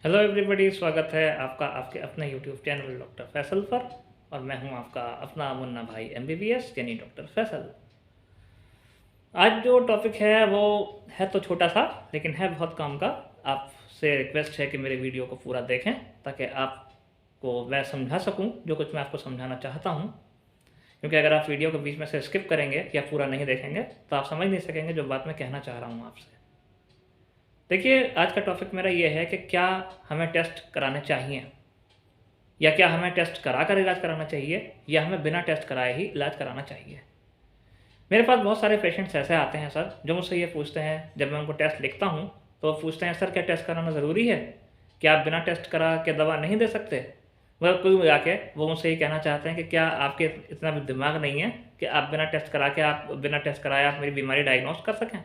Hello everybody, स्वागत है आपका आपके अपने यूट्यूब चैनल डॉक्टर फैसल पर। और मैं हूं आपका अपना मुन्ना भाई एमबीबीएस यानी डॉक्टर फैसल। आज जो टॉपिक है वो है तो छोटा सा, लेकिन है बहुत काम का। आपसे रिक्वेस्ट है कि मेरे वीडियो को पूरा देखें ताकि आपको मैं समझा सकूं जो कुछ मैं आपको समझाना चाहता हूं। क्योंकि अगर आप वीडियो को बीच में से स्किप करेंगे या पूरा नहीं देखेंगे तो आप समझ नहीं सकेंगे जो बात मैं कहना चाह रहा हूँ आपसे। देखिए, आज का टॉपिक मेरा ये है कि क्या हमें टेस्ट कराने चाहिए, या क्या हमें टेस्ट करा कर इलाज कराना चाहिए, या हमें बिना टेस्ट कराए ही इलाज कराना चाहिए। मेरे पास बहुत सारे पेशेंट्स ऐसे आते हैं सर, जो मुझसे ये पूछते हैं, जब मैं उनको टेस्ट लिखता हूँ तो वो पूछते हैं, सर क्या टेस्ट कराना ज़रूरी है, क्या आप बिना टेस्ट करा के दवा नहीं दे सकते। वह कुल मिला के वो मुझसे ये कहना चाहते हैं कि क्या आपके इतना भी दिमाग नहीं है कि आप बिना टेस्ट करा के आप बिना टेस्ट कराए आप मेरी बीमारी डायग्नोस कर सकें।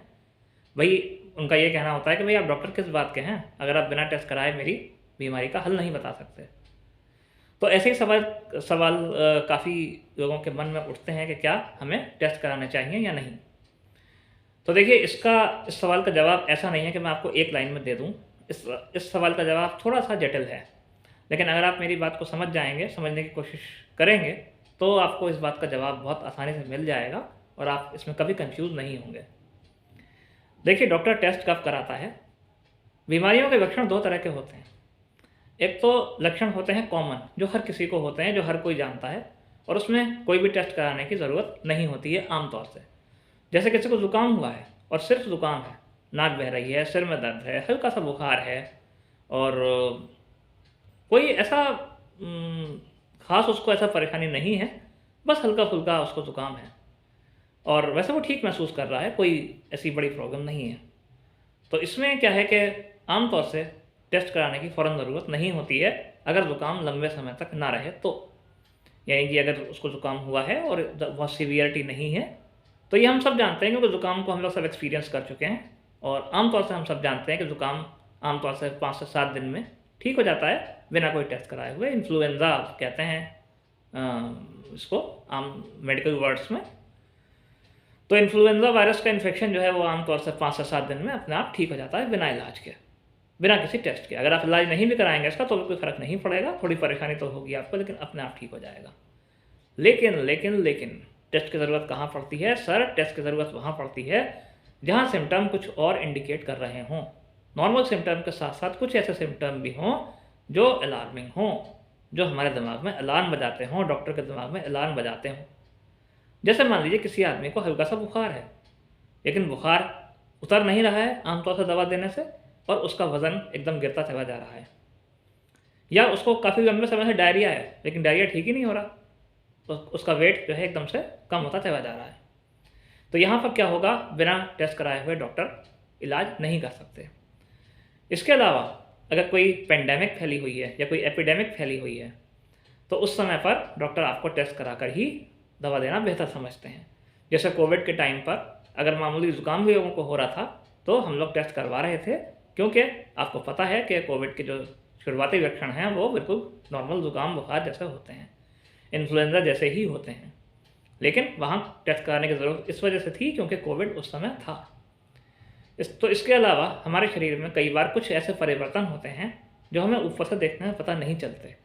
भाई, उनका ये कहना होता है कि भाई आप डॉक्टर किस बात के हैं अगर आप बिना टेस्ट कराए मेरी बीमारी का हल नहीं बता सकते। तो ऐसे ही सवाल सवाल काफ़ी लोगों के मन में उठते हैं कि क्या हमें टेस्ट कराने चाहिए या नहीं। तो देखिए, इस सवाल का जवाब ऐसा नहीं है कि मैं आपको एक लाइन में दे दूं। इस सवाल का जवाब थोड़ा सा जटिल है, लेकिन अगर आप मेरी बात को समझ जाएंगे, समझने की कोशिश करेंगे, तो आपको इस बात का जवाब बहुत आसानी से मिल जाएगा और आप इसमें कभी कंफ्यूज नहीं होंगे। देखिए, डॉक्टर टेस्ट कब कराता है? बीमारियों के लक्षण दो तरह के होते हैं। एक तो लक्षण होते हैं कॉमन, जो हर किसी को होते हैं, जो हर कोई जानता है, और उसमें कोई भी टेस्ट कराने की ज़रूरत नहीं होती है आमतौर से। जैसे किसी को ज़ुकाम हुआ है और सिर्फ ज़ुकाम है, नाक बह रही है, सिर में दर्द है, हल्का सा बुखार है, और कोई ऐसा ख़ास उसको ऐसा परेशानी नहीं है, बस हल्का फुल्का उसको ज़ुकाम है और वैसे वो ठीक महसूस कर रहा है, कोई ऐसी बड़ी प्रॉब्लम नहीं है। तो इसमें क्या है कि आमतौर से टेस्ट कराने की फ़ौरन ज़रूरत नहीं होती है अगर ज़ुकाम लंबे समय तक ना रहे तो। यानी कि अगर उसको ज़ुकाम हुआ है और बहुत सीवियरिटी नहीं है, तो ये हम सब जानते हैं क्योंकि ज़ुकाम को हम लोग सब एक्सपीरियंस कर चुके हैं। और आमतौर से हम सब जानते हैं कि ज़ुकाम आमतौर से 5 से 7 दिन में ठीक हो जाता है बिना कोई टेस्ट कराए हुए। इन्फ्लुएंज़ा कहते हैं इसको आम मेडिकल वर्ड्स में। तो इन्फ्लुएंज़ा वायरस का इन्फेक्शन जो है वो आमतौर से 5 से 7 दिन में अपने आप ठीक हो जाता है बिना इलाज के, बिना किसी टेस्ट के। अगर आप इलाज नहीं भी कराएंगे इसका तो कोई फ़र्क नहीं पड़ेगा, थोड़ी परेशानी तो होगी आपको, लेकिन अपने आप ठीक हो जाएगा। लेकिन लेकिन लेकिन टेस्ट की ज़रूरत कहाँ पड़ती है सर? टेस्ट की ज़रूरत वहाँ पड़ती है जहाँ सिम्टम कुछ और इंडिकेट कर रहे हों। नॉर्मल सिम्टम के साथ साथ कुछ ऐसे सिम्टम भी हों जो अलार्मिंग हों, जो हमारे दिमाग में अलार्म बजाते हों, डॉक्टर के दिमाग में अलार्म बजाते हों। जैसे मान लीजिए किसी आदमी को हल्का सा बुखार है, लेकिन बुखार उतर नहीं रहा है आमतौर से दवा देने से, और उसका वज़न एकदम गिरता चला जा रहा है। या उसको काफ़ी लंबे समय से डायरिया है, लेकिन डायरिया ठीक ही नहीं हो रहा, तो उसका वेट जो है एकदम से कम होता चला जा रहा है। तो यहाँ पर क्या होगा? बिना टेस्ट कराए हुए डॉक्टर इलाज नहीं कर सकते। इसके अलावा अगर कोई पेंडेमिक फैली हुई है या कोई एपिडेमिक फैली हुई है, तो उस समय पर डॉक्टर आपको टेस्ट कराकर ही दवा देना बेहतर समझते हैं। जैसे कोविड के टाइम पर अगर मामूली ज़ुकाम भी लोगों को हो रहा था तो हम लोग टेस्ट करवा रहे थे, क्योंकि आपको पता है कि कोविड के जो शुरुआती लक्षण हैं वो बिल्कुल नॉर्मल ज़ुकाम बुखार जैसे होते हैं, इन्फ्लुएंज़ा जैसे ही होते हैं। लेकिन वहाँ टेस्ट कराने की ज़रूरत इस वजह से थी क्योंकि कोविड उस समय था। इसके अलावा हमारे शरीर में कई बार कुछ ऐसे परिवर्तन होते हैं जो हमें ऊपर से देखने में पता नहीं चलते,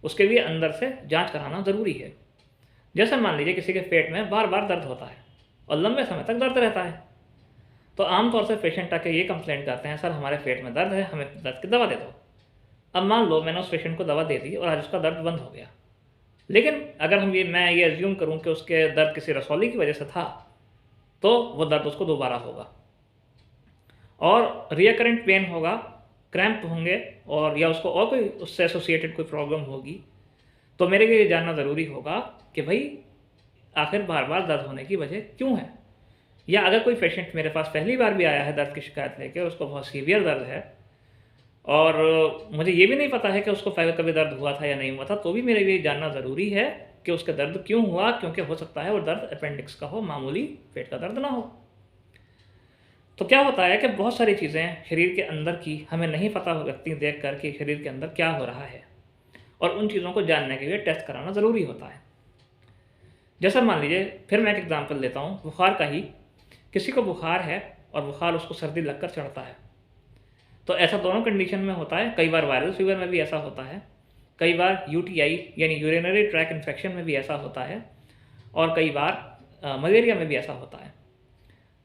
उसके लिए अंदर से जाँच कराना ज़रूरी है। जैसे मान लीजिए किसी के पेट में बार बार दर्द होता है और लंबे समय तक दर्द रहता है, तो आमतौर से पेशेंट आके ये कंप्लेंट करते हैं, सर हमारे पेट में दर्द है, हमें दर्द की दवा दे दो। अब मान लो मैंने उस पेशेंट को दवा दे दी और आज उसका दर्द बंद हो गया, लेकिन अगर मैं ये एज्यूम करूँ कि उसके दर्द किसी रसौली की वजह से था, तो वो दर्द उसको दोबारा होगा और रिकरेंट पेन होगा, क्रैम्प होंगे, और या उसको और कोई उससे एसोसिएटेड कोई प्रॉब्लम होगी। तो मेरे लिए जानना ज़रूरी होगा कि भाई आखिर बार बार दर्द होने की वजह क्यों है। या अगर कोई पेशेंट मेरे पास पहली बार भी आया है दर्द की शिकायत लेके, उसको बहुत सीवियर दर्द है और मुझे ये भी नहीं पता है कि उसको पहले कभी दर्द हुआ था या नहीं हुआ था, तो भी मेरे लिए जानना ज़रूरी है कि उसके दर्द क्यों हुआ, क्योंकि हो सकता है वो दर्द अपेंडिक्स का हो, मामूली पेट का दर्द ना हो। तो क्या होता है कि बहुत सारी चीज़ें शरीर के अंदर की हमें नहीं पता लगती देख कर कि शरीर के अंदर क्या हो रहा है, और उन चीज़ों को जानने के लिए टेस्ट कराना ज़रूरी होता है। जैसा मान लीजिए, फिर मैं एक एग्जांपल लेता हूँ बुखार का ही। किसी को बुखार है और बुखार उसको सर्दी लगकर चढ़ता है, तो ऐसा दोनों कंडीशन में होता है। कई बार वायरल फीवर में भी ऐसा होता है, कई बार यूटीआई यानी यूरिनरी ट्रैक इन्फेक्शन में भी ऐसा होता है, और कई बार मलेरिया में भी ऐसा होता है।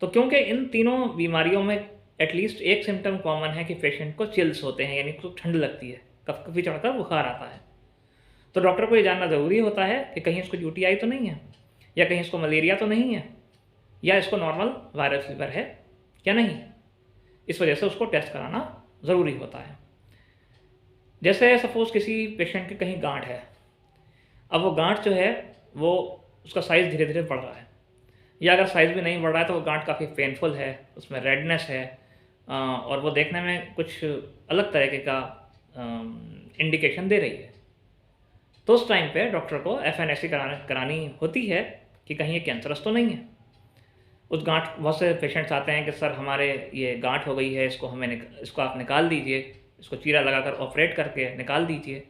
तो क्योंकि इन तीनों बीमारियों में एटलीस्ट एक सिम्टम कॉमन है कि पेशेंट को चिल्स होते हैं, यानी उसको ठंड लगती है, कभी चढ़कर बुखार आता है, तो डॉक्टर को ये जानना ज़रूरी होता है कि कहीं इसको यूटीआई तो नहीं है, या कहीं इसको मलेरिया तो नहीं है, या इसको नॉर्मल वायरल फीवर है या नहीं। इस वजह से उसको टेस्ट कराना ज़रूरी होता है। जैसे सपोज़ किसी पेशेंट के कहीं गांठ है, अब वो गांठ जो है वो उसका साइज़ धीरे धीरे बढ़ रहा है, या अगर साइज़ भी नहीं बढ़ रहा है तो वो गांठ काफ़ी पेनफुल है, उसमें रेडनेस है, और वो देखने में कुछ अलग तरीके का इंडिकेशन दे रही है, तो उस टाइम पे डॉक्टर को FNAC करानी होती है कि कहीं ये कैंसरस तो नहीं है। उस गांठ, बहुत से पेशेंट्स आते हैं कि सर हमारे ये गांठ हो गई है, इसको आप निकाल दीजिए, इसको चीरा लगाकर ऑपरेट करके निकाल दीजिए।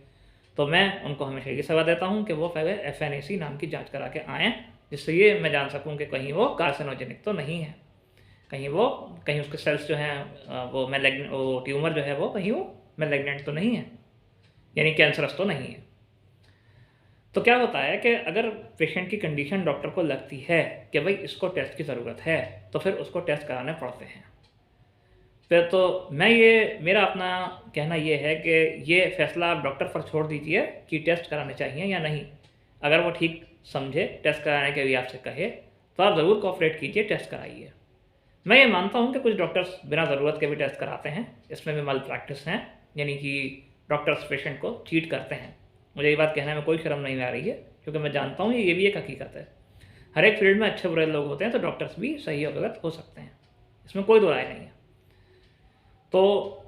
तो मैं उनको हमेशा ये सलाह देता हूँ कि वो पहले FNAC नाम की जांच करा के आएँ, जिससे ये मैं जान सकूँ कि कहीं वो कार्सिनोजेनिक तो नहीं है, कहीं उसके सेल्स जो हैं वो ट्यूमर जो है वो कहीं वो मैलिग्नेंट तो नहीं है, यानी कैंसरस तो नहीं है। तो क्या होता है कि अगर पेशेंट की कंडीशन डॉक्टर को लगती है कि भाई इसको टेस्ट की ज़रूरत है, तो फिर उसको टेस्ट कराने पड़ते हैं। फिर तो मेरा अपना कहना ये है कि ये फैसला आप डॉक्टर पर छोड़ दीजिए कि टेस्ट कराने चाहिए या नहीं। अगर वो ठीक समझे, टेस्ट कराने के लिए आपसे कहे, तो आप ज़रूर कोऑपरेट कीजिए, टेस्ट कराइए। मैं ये मानता हूँ कि कुछ डॉक्टर्स बिना ज़रूरत के भी टेस्ट कराते हैं, इसमें भी मल प्रैक्टिस हैं, यानी कि डॉक्टर्स पेशेंट को चीट करते हैं। मुझे ये बात कहने में कोई शर्म नहीं आ रही है, क्योंकि मैं जानता हूँ ये भी एक हकीकत है। हर एक फील्ड में अच्छे बुरे लोग होते हैं, तो डॉक्टर्स भी सही और गलत हो सकते हैं, इसमें कोई दो राय नहीं है। तो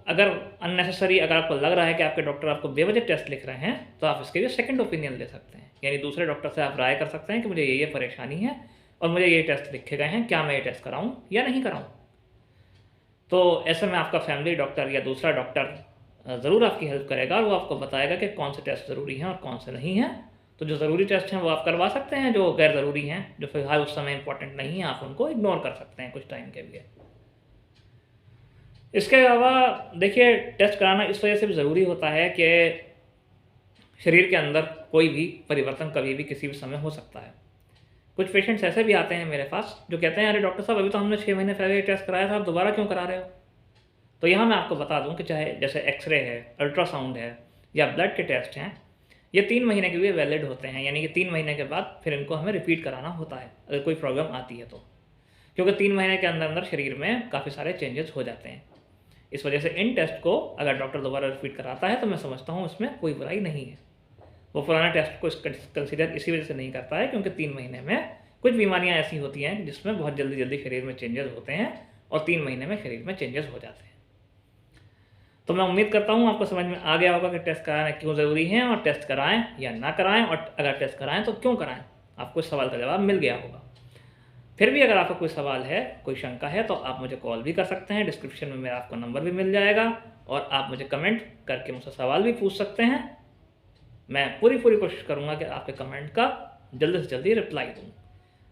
अगर अगर आपको लग रहा है कि आपके डॉक्टर आपको बेवजह टेस्ट लिख रहे हैं, तो आप इसके लिए सेकंड ओपिनियन ले सकते हैं, यानी दूसरे डॉक्टर से आप राय कर सकते हैं कि मुझे ये परेशानी है और मुझे ये टेस्ट लिखे गए हैं, क्या मैं ये टेस्ट कराऊँ या नहीं कराऊँ। तो ऐसे में आपका फैमिली डॉक्टर या दूसरा डॉक्टर ज़रूर आपकी हेल्प करेगा, और वो आपको बताएगा कि कौन से टेस्ट ज़रूरी हैं और कौन से नहीं हैं। तो जो ज़रूरी टेस्ट हैं वो आप करवा सकते हैं, जो गैर ज़रूरी हैं, जो फिलहाल उस समय इंपॉर्टेंट नहीं है, आप उनको इग्नोर कर सकते हैं कुछ टाइम के लिए। इसके अलावा देखिए, टेस्ट कराना इस वजह से भी ज़रूरी होता है कि शरीर के अंदर कोई भी परिवर्तन कभी भी किसी भी समय हो सकता है। कुछ पेशेंट्स ऐसे भी आते हैं मेरे पास जो कहते हैं, अरे डॉक्टर साहब अभी तो हमने 6 महीने पहले टेस्ट कराया था, आप दोबारा क्यों करा रहे हो। तो यहाँ मैं आपको बता दूं कि चाहे जैसे एक्सरे है, अल्ट्रासाउंड है, या ब्लड के टेस्ट हैं, ये 3 महीने के लिए वैलिड होते हैं, यानी कि 3 महीने के बाद फिर इनको हमें रिपीट कराना होता है अगर कोई प्रॉब्लम आती है तो, क्योंकि 3 महीने के अंदर अंदर शरीर में काफ़ी सारे चेंजेस हो जाते हैं। इस वजह से इन टेस्ट को अगर डॉक्टर दोबारा रिपीट कराता है तो मैं समझता हूँ उसमें कोई बुराई नहीं है। वो पुराना टेस्ट को कंसिडर इसी वजह से नहीं करता है क्योंकि 3 महीने में कुछ बीमारियाँ ऐसी होती हैं जिसमें बहुत जल्दी जल्दी शरीर में चेंजेस होते हैं, और 3 महीने में शरीर में चेंजेस हो जाते हैं। तो मैं उम्मीद करता हूँ आपको समझ में आ गया होगा कि टेस्ट कराना क्यों ज़रूरी है, और टेस्ट कराएं या ना कराएं, और अगर टेस्ट कराएं तो क्यों कराएं। आपको इस सवाल का जवाब मिल गया होगा। फिर भी अगर आपका कोई सवाल है, कोई शंका है, तो आप मुझे कॉल भी कर सकते हैं, डिस्क्रिप्शन में मेरा आपको नंबर भी मिल जाएगा, और आप मुझे कमेंट करके मुझसे सवाल भी पूछ सकते हैं। मैं पूरी कोशिश करूँगा कि आपके कमेंट का जल्दी से जल्दी रिप्लाई दूँ।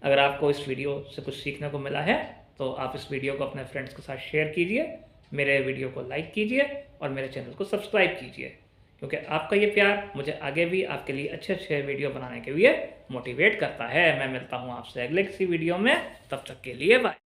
अगर आपको इस वीडियो से कुछ सीखने को मिला है तो आप इस वीडियो को अपने फ्रेंड्स के साथ शेयर कीजिए, मेरे वीडियो को लाइक कीजिए, और मेरे चैनल को सब्सक्राइब कीजिए, क्योंकि आपका ये प्यार मुझे आगे भी आपके लिए अच्छे वीडियो बनाने के लिए मोटिवेट करता है। मैं मिलता हूँ आपसे अगले किसी वीडियो में, तब तक के लिए बाय।